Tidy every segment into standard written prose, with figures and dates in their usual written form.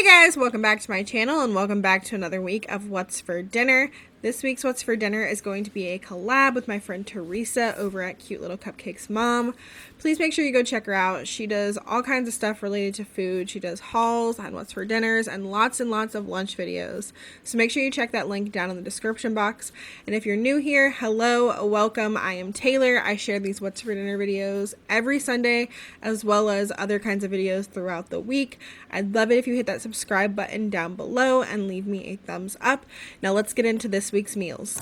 Guys, welcome back to my channel and welcome back to another week of What's for Dinner. This week's What's for Dinner is going to be a collab with my friend Teresa over at Cute Little Cupcakes Mom. Please make sure you go check her out. She does all kinds of stuff related to food. She does hauls and What's for Dinners and lots of lunch videos. So make sure you check that link down in the description box. And if you're new here, hello, welcome. I am Taylor. I share these What's for Dinner videos every Sunday as well as other kinds of videos throughout the week. I'd love it if you hit that subscribe button down below and leave me a thumbs up. Now let's get into this week's meals.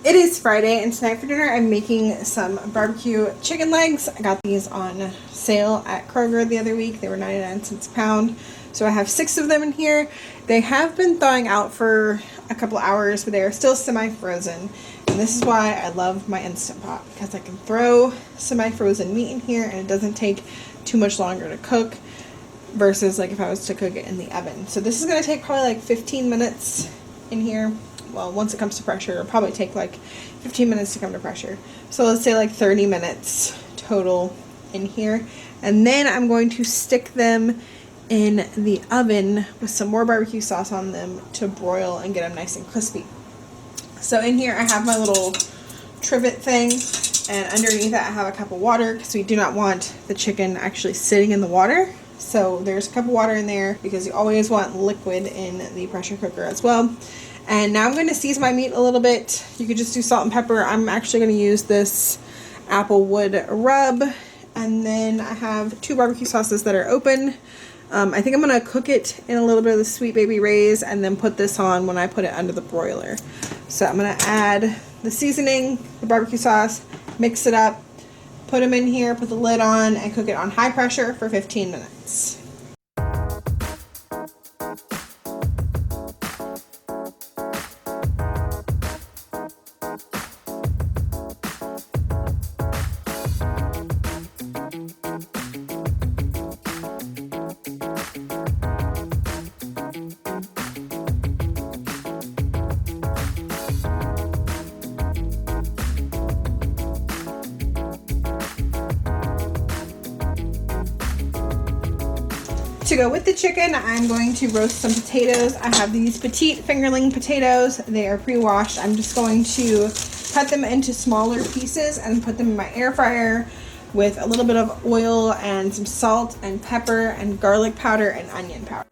It is Friday and tonight for dinner I'm making some barbecue chicken legs. I got these on sale at Kroger the other week. They were 99 cents a pound. So I have 6 of them in here. They have been thawing out for a couple hours, but they are still semi-frozen. And this is why I love my Instant Pot, because I can throw semi-frozen meat in here and it doesn't take too much longer to cook versus like if I was to cook it in the oven. So this is going to take probably like 15 minutes in here. Well, once it comes to pressure, it'll probably take like 15 minutes to come to pressure. So let's say like 30 minutes total in here. And then I'm going to stick them in the oven with some more barbecue sauce on them to broil and get them nice and crispy. So in here I have my little trivet thing, and underneath that I have a cup of water because we do not want the chicken actually sitting in the water. So there's a cup of water in there because you always want liquid in the pressure cooker as well. And now I'm going to season my meat a little bit. You could just do salt and pepper. I'm actually going to use this applewood rub. And then I have 2 barbecue sauces that are open. I think I'm going to cook it in a little bit of the Sweet Baby Ray's and then put this on when I put it under the broiler. So I'm going to add the seasoning, the barbecue sauce, mix it up, put them in here, put the lid on, and cook it on high pressure for 15 minutes. To go with the chicken, I'm going to roast some potatoes. I have these petite fingerling potatoes. They are pre-washed. I'm just going to cut them into smaller pieces and put them in my air fryer with a little bit of oil and some salt and pepper and garlic powder and onion powder.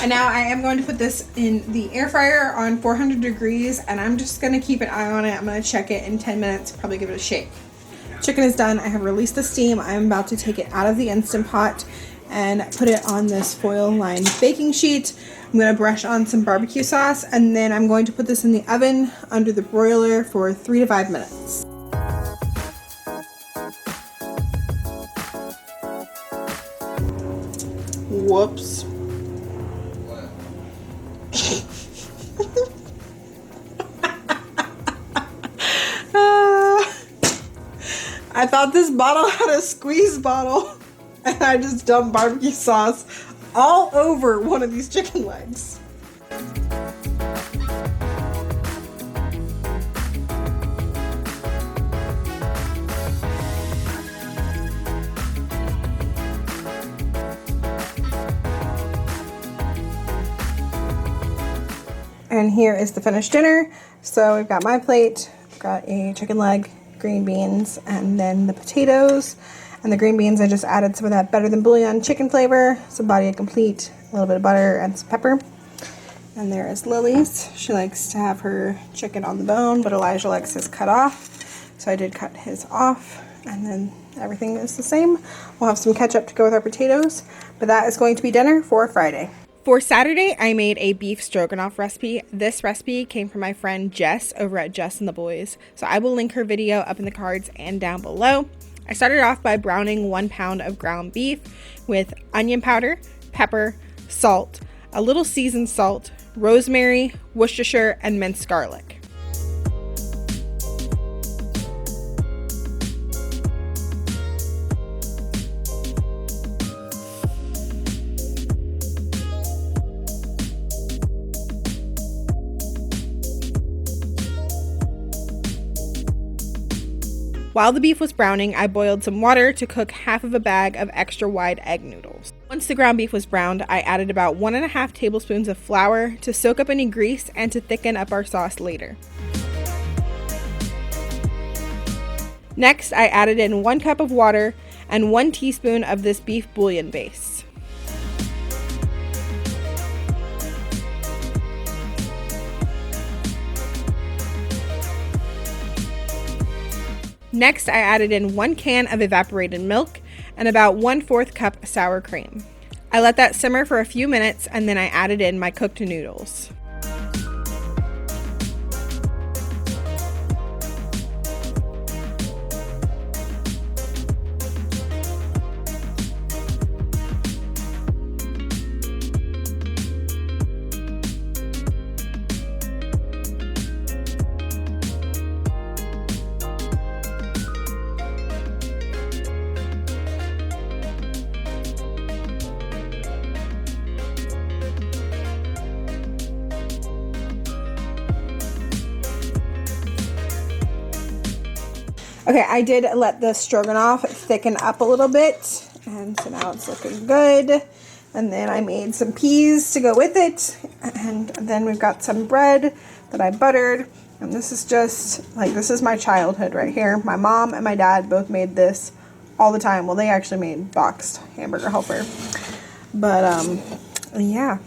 And now I am going to put this in the air fryer on 400 degrees, and I'm just going to keep an eye on it. I'm going to check it in 10 minutes, probably give it a shake. Chicken is done. I have released the steam. I'm about to take it out of the Instant Pot and put it on this foil-lined baking sheet. I'm going to brush on some barbecue sauce, and then I'm going to put this in the oven under the broiler for 3 to 5 minutes. Whoops. I thought this bottle had a squeeze bottle, and I just dumped barbecue sauce all over one of these chicken legs. And here is the finished dinner. So we've got my plate, I've got a chicken leg, green beans, and then the potatoes. And the green beans, I just added some of that better than bouillon chicken flavor, some body complete, a little bit of butter, and some pepper. And there is Lily's. She likes to have her chicken on the bone, but Elijah likes his cut off. So I did cut his off, and then everything is the same. We'll have some ketchup to go with our potatoes, but that is going to be dinner for Friday. For Saturday, I made a beef stroganoff recipe. This recipe came from my friend Jess over at Jess and the Boys. So I will link her video up in the cards and down below. I started off by browning 1 pound of ground beef with onion powder, pepper, salt, a little seasoned salt, rosemary, Worcestershire, and minced garlic. While the beef was browning, I boiled some water to cook half of a bag of extra wide egg noodles. Once the ground beef was browned, I added about 1.5 tablespoons of flour to soak up any grease and to thicken up our sauce later. Next, I added in 1 cup of water and 1 teaspoon of this beef bouillon base. Next, I added in 1 can of evaporated milk and about 1/4 cup sour cream. I let that simmer for a few minutes and then I added in my cooked noodles. Okay, I did let the stroganoff thicken up a little bit, and so now it's looking good. And then I made some peas to go with it, and then we've got some bread that I buttered. And this is just, like, this is my childhood right here. My mom and my dad both made this all the time. Well, they actually made boxed hamburger helper. But, yeah,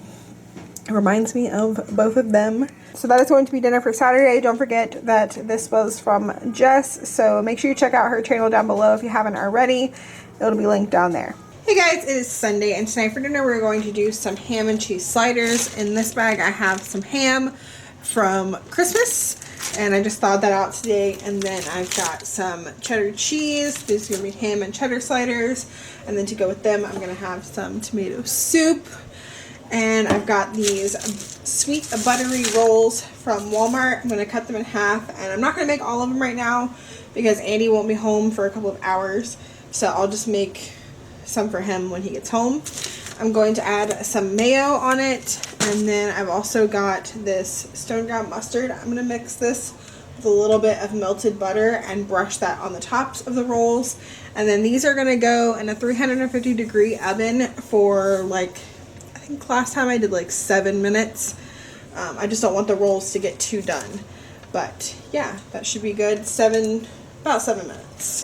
it reminds me of both of them. So that is going to be dinner for Saturday. Don't forget that this was from Jess, so make sure you check out her channel down below if you haven't already. It'll be linked down there. Hey guys, it is Sunday, and tonight for dinner we're going to do some ham and cheese sliders. In this bag I have some ham from Christmas, and I just thawed that out today. And then I've got some cheddar cheese. These are going to be ham and cheddar sliders. And then to go with them, I'm going to have some tomato soup. And I've got these sweet buttery rolls from Walmart. I'm going to cut them in half, and I'm not going to make all of them right now because Andy won't be home for a couple of hours. So I'll just make some for him when he gets home. I'm going to add some mayo on it, and then I've also got this stone ground mustard. I'm going to mix this with a little bit of melted butter and brush that on the tops of the rolls. And then these are going to go in a 350-degree oven for I think last time I did 7 minutes. I just don't want the rolls to get too done. But yeah, that should be good. About 7 minutes.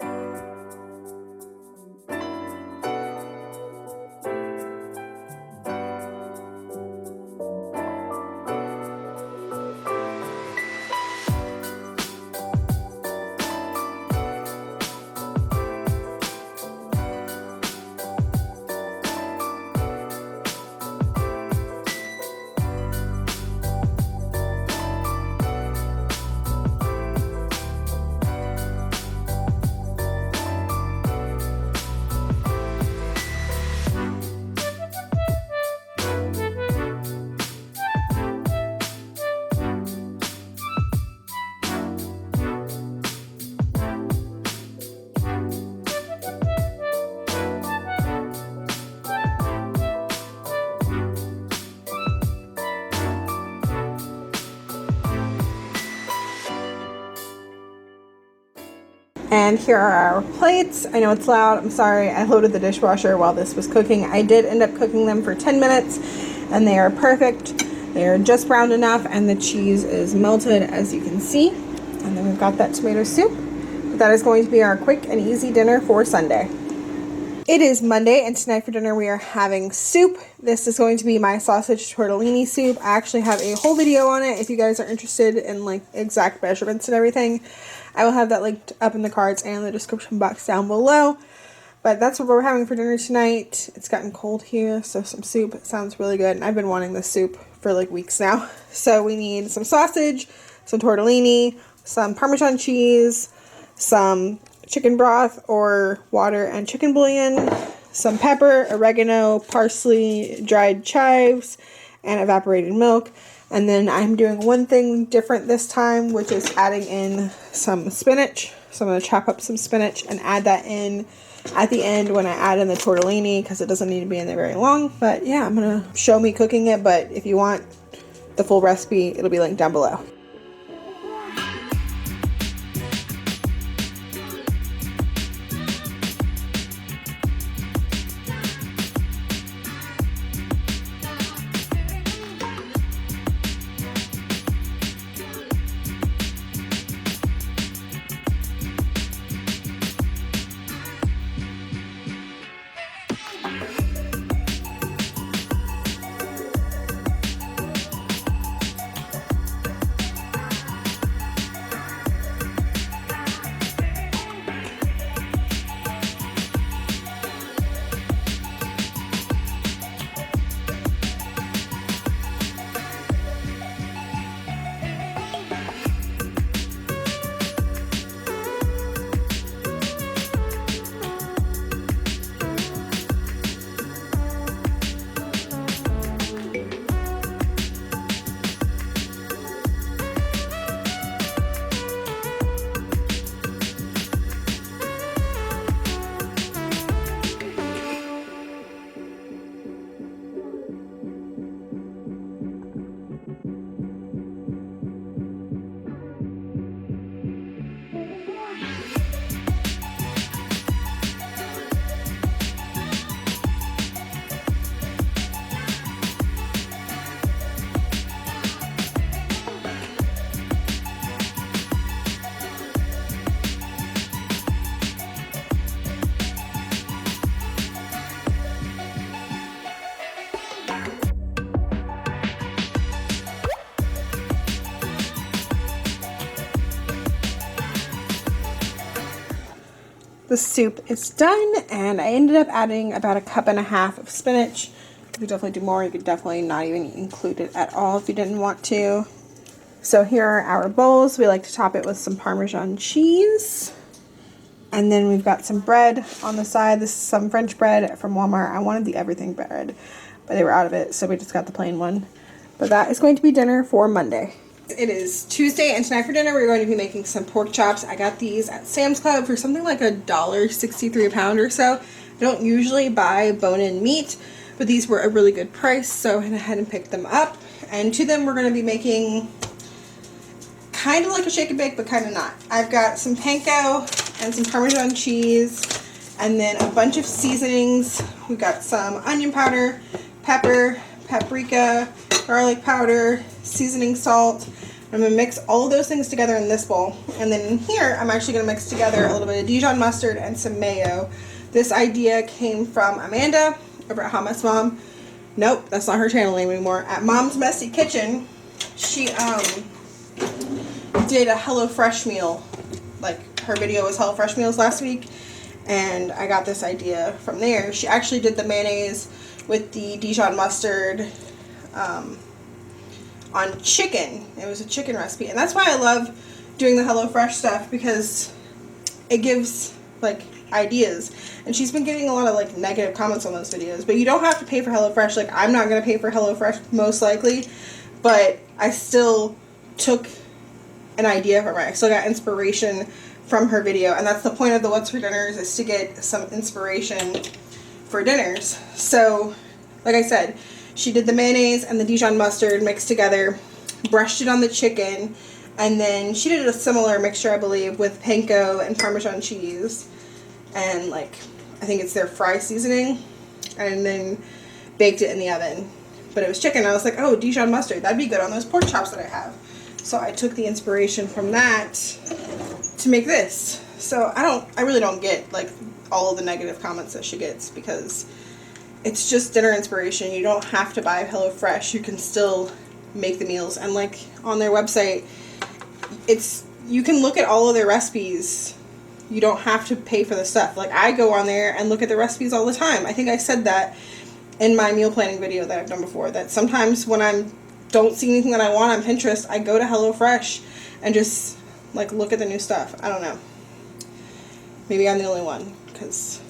And here are our plates. I know it's loud, I'm sorry. I loaded the dishwasher while this was cooking. I did end up cooking them for 10 minutes and they are perfect. They are just browned enough and the cheese is melted, as you can see. And then we've got that tomato soup. But that is going to be our quick and easy dinner for Sunday. It is Monday, and tonight for dinner we are having soup. This is going to be my sausage tortellini soup. I actually have a whole video on it if you guys are interested in exact measurements and everything. I will have that linked up in the cards and the description box down below. But that's what we're having for dinner tonight. It's gotten cold here, so some soup. It sounds really good, and I've been wanting this soup for weeks now. So we need some sausage, some tortellini, some Parmesan cheese, some chicken broth or water and chicken bouillon, some pepper, oregano, parsley, dried chives, and evaporated milk. And then I'm doing one thing different this time, which is adding in some spinach. So I'm going to chop up some spinach and add that in at the end when I add in the tortellini, because it doesn't need to be in there very long. But yeah, I'm going to show me cooking it, but if you want the full recipe, it'll be linked down below. The soup is done, and I ended up adding about 1.5 cups of spinach. You could definitely do more. You could definitely not even include it at all if you didn't want to. So here are our bowls. We like to top it with some Parmesan cheese. And then we've got some bread on the side. This is some French bread from Walmart. I wanted the everything bread, but they were out of it, so we just got the plain one. But that is going to be dinner for Monday. It is Tuesday, and tonight for dinner we're going to be making some pork chops. I got these at Sam's Club for something like $1.63 a pound or so. I don't usually buy bone-in meat, but these were a really good price, so I went ahead and picked them up. And to them we're going to be making kind of like a shake and bake, but kind of not. I've got some panko and some Parmesan cheese, and then a bunch of seasonings. We've got some onion powder, pepper, paprika, garlic powder, seasoning salt. I'm going to mix all of those things together in this bowl. And then in here, I'm actually going to mix together a little bit of Dijon mustard and some mayo. This idea came from Amanda over at Hot Mess Mom. Nope, that's not her channel name anymore. At Mom's Messy Kitchen, she did a HelloFresh meal. Like, her video was HelloFresh meals last week, and I got this idea from there. She actually did the mayonnaise with the Dijon mustard on chicken. It was a chicken recipe, and that's why I love doing the HelloFresh stuff, because it gives like ideas. And she's been getting a lot of like negative comments on those videos, but you don't have to pay for HelloFresh. Like, I'm not going to pay for HelloFresh most likely, but I still took an idea from her. I still got inspiration from her video, and that's the point of the What's for Dinners, is to get some inspiration for dinners. So, like I said, she did the mayonnaise and the Dijon mustard mixed together, brushed it on the chicken, and then she did a similar mixture, I believe, with panko and Parmesan cheese, and like, I think it's their fry seasoning, and then baked it in the oven. But it was chicken. I was like, oh, Dijon mustard, that'd be good on those pork chops that I have. So I took the inspiration from that to make this. So I really don't get like all of the negative comments that she gets, because it's just dinner inspiration. You don't have to buy HelloFresh. You can still make the meals. And like on their website, you can look at all of their recipes. You don't have to pay for the stuff. Like, I go on there and look at the recipes all the time. I think I said that in my meal planning video that I've done before, that sometimes when I don't see anything that I want on Pinterest, I go to HelloFresh and just like look at the new stuff. I don't know. Maybe I'm the only one, because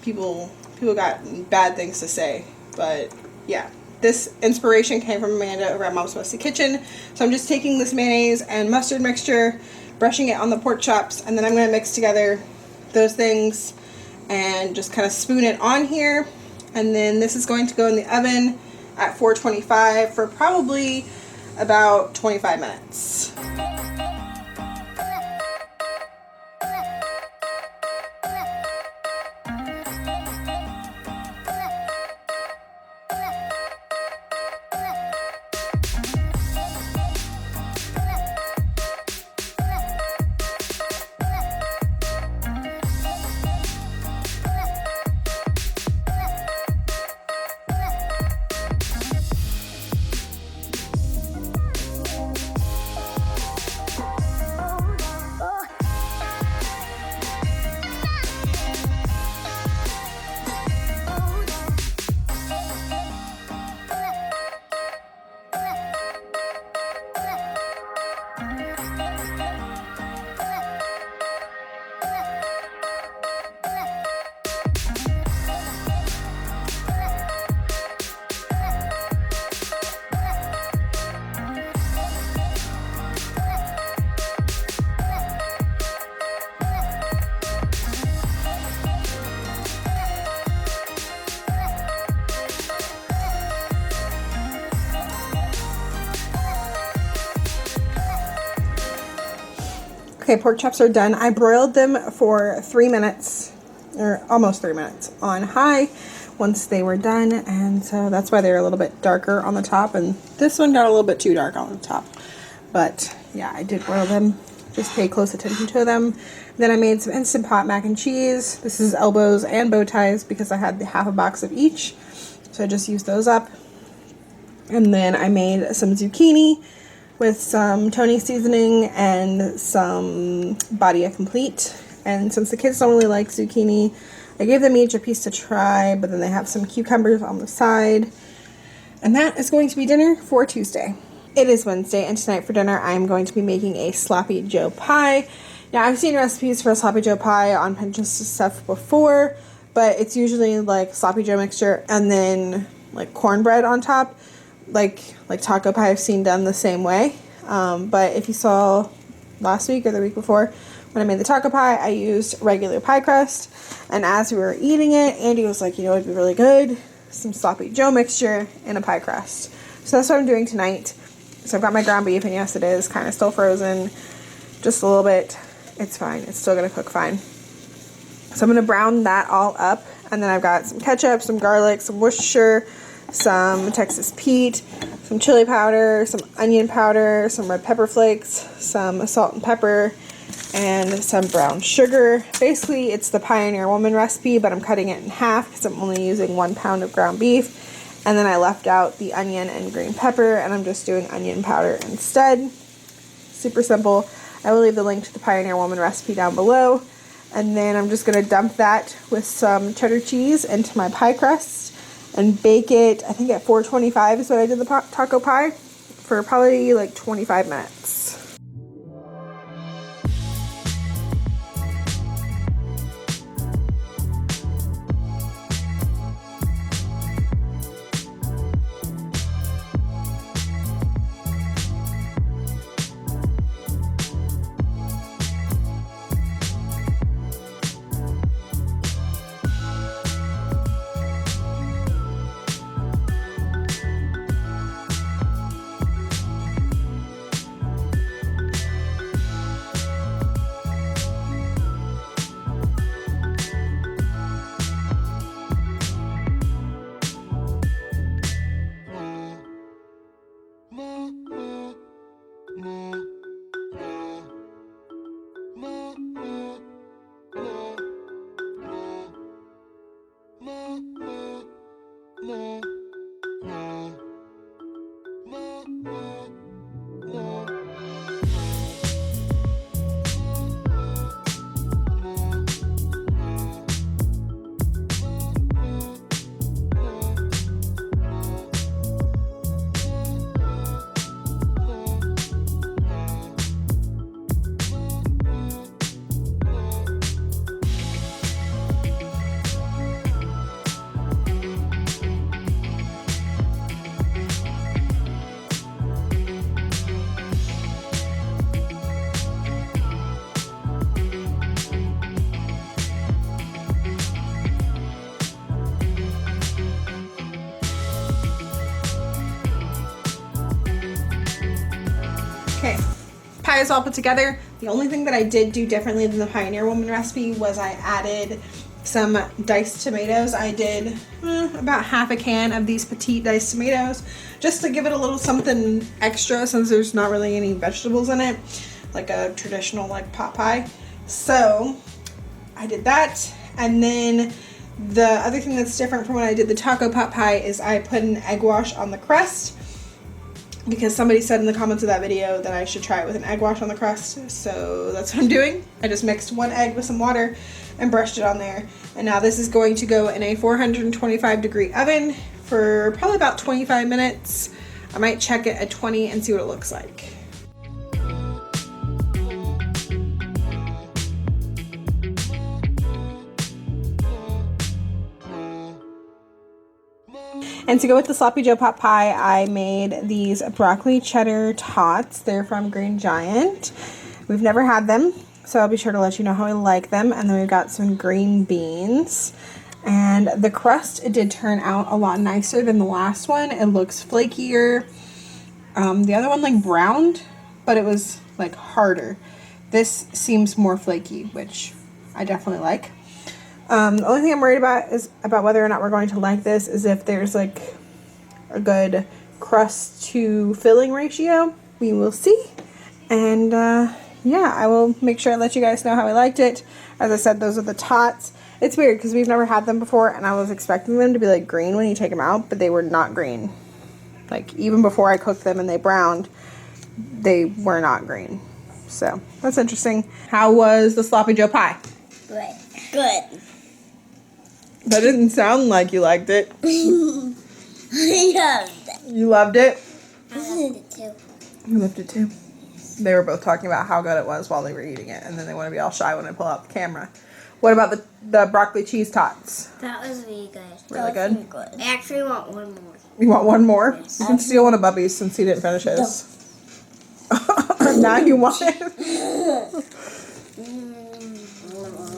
people got bad things to say. But yeah, this inspiration came from Amanda over at Mom's Messy Kitchen. So I'm just taking this mayonnaise and mustard mixture, brushing it on the pork chops, and then I'm going to mix together those things and just kind of spoon it on here. And then this is going to go in the oven at 425 for probably about 25 minutes. Okay, pork chops are done. I broiled them for 3 minutes, or almost 3 minutes, on high once they were done, and so that's why they're a little bit darker on the top, and this one got a little bit too dark on the top. But yeah, I did broil them. Just pay close attention to them. Then I made some Instant Pot mac and cheese. This is elbows and bow ties because I had half a box of each, so I just used those up. And then I made some zucchini with some Tony seasoning and some Badia Complete. And since the kids don't really like zucchini, I gave them each a piece to try, but then they have some cucumbers on the side. And that is going to be dinner for Tuesday. It is Wednesday, and tonight for dinner I'm going to be making a sloppy joe pie. Now, I've seen recipes for a sloppy joe pie on Pinterest and stuff before, but it's usually like sloppy joe mixture and then like cornbread on top, like taco pie I've seen done the same way. But if you saw last week or the week before when I made the taco pie, I used regular pie crust, and as we were eating it, Andy was like, you know, it'd be really good, some sloppy joe mixture in a pie crust. So that's what I'm doing tonight. So I've got my ground beef, and yes, it is kind of still frozen just a little bit. It's fine. It's still going to cook fine. So I'm going to brown that all up, and then I've got some ketchup, some garlic, some Worcestershire, some Texas Pete, some chili powder, some onion powder, some red pepper flakes, some salt and pepper, and some brown sugar. Basically, it's the Pioneer Woman recipe, but I'm cutting it in half because I'm only using 1 pound of ground beef. And then I left out the onion and green pepper, and I'm just doing onion powder instead. Super simple. I will leave the link to the Pioneer Woman recipe down below. And then I'm just going to dump that with some cheddar cheese into my pie crust and bake it, I think at 425 is what I did the taco pie, for probably like 25 minutes. Okay, pie is all put together. The only thing that I did do differently than the Pioneer Woman recipe was I added some diced tomatoes. I did about half a can of these petite diced tomatoes just to give it a little something extra, since there's not really any vegetables in it, like a traditional like pot pie. So I did that, and then the other thing that's different from when I did the taco pot pie is I put an egg wash on the crust, because somebody said in the comments of that video that I should try it with an egg wash on the crust. So that's what I'm doing. I just mixed 1 egg with some water and brushed it on there. And now this is going to go in a 425 degree oven for probably about 25 minutes. I might check it at 20 and see what it looks like. And to go with the sloppy joe pot pie, I made these broccoli cheddar tots. They're from Green Giant. We've never had them, so I'll be sure to let you know how I like them. And then we've got some green beans. And the crust, it did turn out a lot nicer than the last one. It looks flakier. The other one like browned, but it was like harder. This seems more flaky, which I definitely like. The only thing I'm worried about is about whether or not we're going to like this is if there's like a good crust to filling ratio. We will see. And yeah, I will make sure I let you guys know how I liked it. As I said, those are the tots. It's weird because we've never had them before, and I was expecting them to be like green when you take them out, but they were not green. Like even before I cooked them and they browned, they were not green. So that's interesting. How was the sloppy Joe pie? Good. Good. That didn't sound like you liked it. I loved it. You loved it? I loved it too. You loved it too. They were both talking about how good it was while they were eating it, and then they want to be all shy when I pull out the camera. What about the broccoli cheese tots? That was really good. Really good? I actually want one more. You want one more? Yes. You can steal one of Bubby's since he didn't finish his. Now you want it?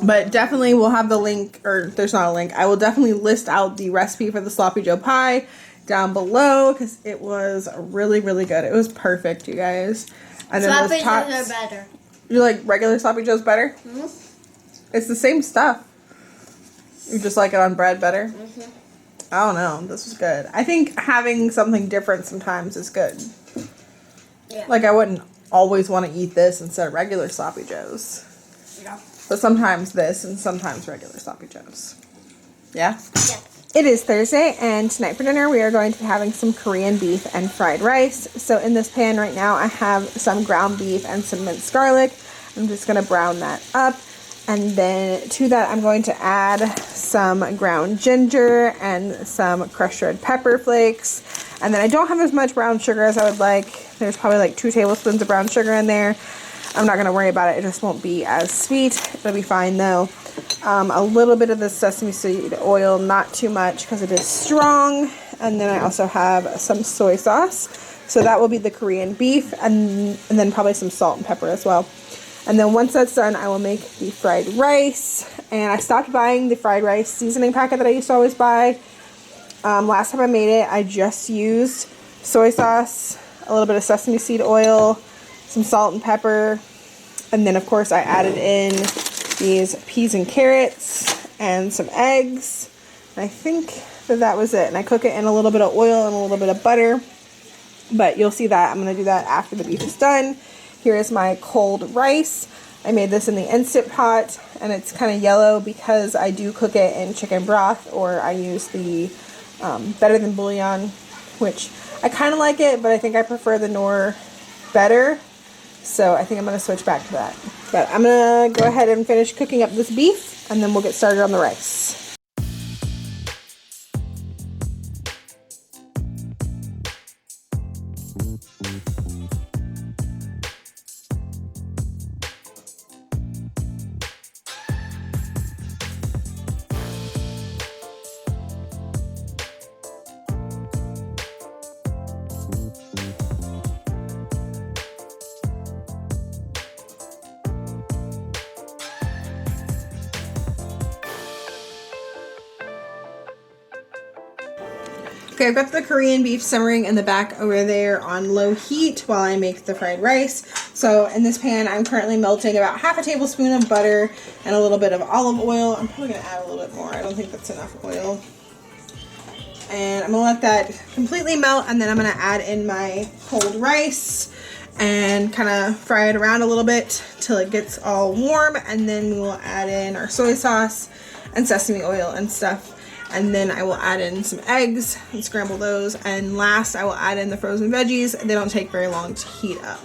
But definitely we'll have the link, or there's not a link. I will definitely list out the recipe for the sloppy Joe pie down below because it was really, really good. It was perfect, you guys. And then Sloppy those tots Joes are better. You like regular sloppy Joes better? Mm-hmm. It's the same stuff. You just like it on bread better? Mm-hmm. I don't know. This was good. I think having something different sometimes is good. Yeah. Like I wouldn't always want to eat this instead of regular sloppy Joes. Yeah. But sometimes this and sometimes regular sloppy Joes. Yeah? Yeah. It is Thursday, and tonight for dinner we are going to be having some Korean beef and fried rice. So in this pan right now I have some ground beef and some minced garlic. I'm just going to brown that up. And then to that I'm going to add some ground ginger and some crushed red pepper flakes. And then I don't have as much brown sugar as I would like. There's probably like 2 tablespoons of brown sugar in there. I'm not going to worry about it. It just won't be as sweet. It'll be fine though. A little bit of the sesame seed oil, not too much because it is strong. And then I also have some soy sauce. So that will be the Korean beef, and then probably some salt and pepper as well. And then once that's done, I will make the fried rice. And I stopped buying the fried rice seasoning packet that I used to always buy. Last time I made it, I just used soy sauce, a little bit of sesame seed oil, some salt and pepper. And then, of course, I added in these peas and carrots and some eggs. And I think that was it. And I cook it in a little bit of oil and a little bit of butter. But you'll see that. I'm going to do that after the beef is done. Here is my cold rice. I made this in the Instant Pot, and it's kind of yellow because I do cook it in chicken broth, or I use the Better Than Bouillon, which I kind of like it, but I think I prefer the Knorr better. So I think I'm going to switch back to that. But I'm going to go ahead and finish cooking up this beef, and then we'll get started on the rice. Okay, I've got the Korean beef simmering in the back over there on low heat while I make the fried rice. So in this pan, I'm currently melting about half a tablespoon of butter and a little bit of olive oil. I'm probably going to add a little bit more. I don't think that's enough oil. And I'm going to let that completely melt, and then I'm going to add in my cold rice and kind of fry it around a little bit till it gets all warm, and then we will add in our soy sauce and sesame oil and stuff. And then I will add in some eggs and scramble those. And last, I will add in the frozen veggies. They don't take very long to heat up.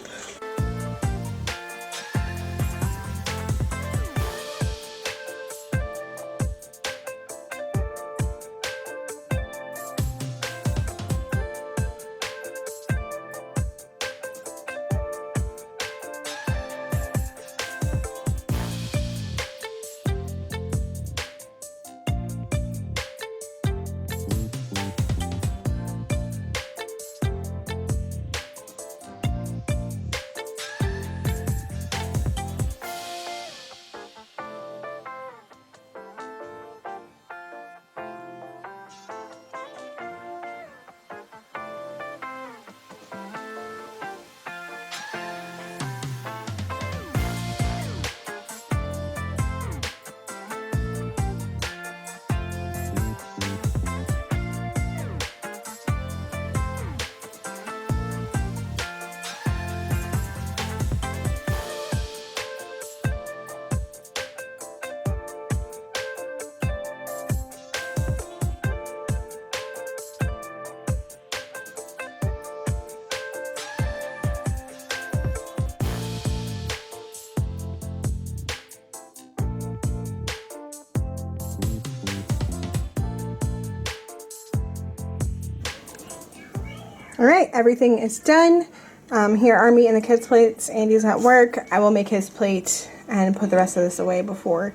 All right, everything is done. Here are me and the kids' plates. Andy's at work. I will make his plate and put the rest of this away before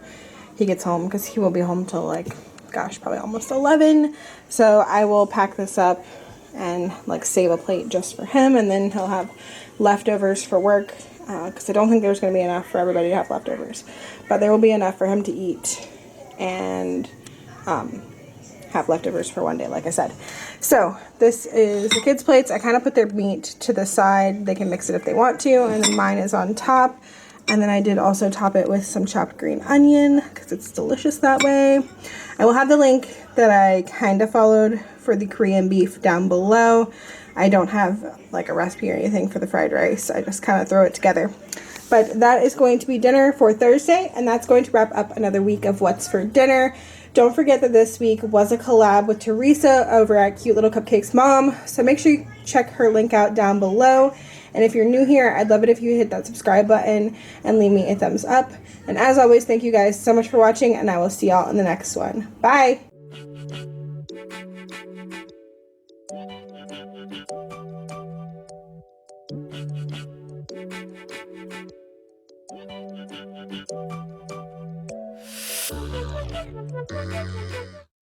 he gets home because he will be home till like, gosh, probably almost 11. So I will pack this up and like save a plate just for him, and then he'll have leftovers for work because I don't think there's going to be enough for everybody to have leftovers, but there will be enough for him to eat and have leftovers for one day, like I said. So this is the kids' plates. I kind of put their meat to the side. They can mix it if they want to, and then mine is on top. And then I did also top it with some chopped green onion because it's delicious that way. I will have the link that I kind of followed for the Korean beef down below. I don't have like a recipe or anything for the fried rice. I just kind of throw it together. But that is going to be dinner for Thursday, and that's going to wrap up another week of What's for Dinner. Don't forget that this week was a collab with Teresa over at Cute Little Cupcakes Mom, so make sure you check her link out down below. And if you're new here, I'd love it if you hit that subscribe button and leave me a thumbs up. And as always, thank you guys so much for watching, and I will see y'all in the next one. Bye!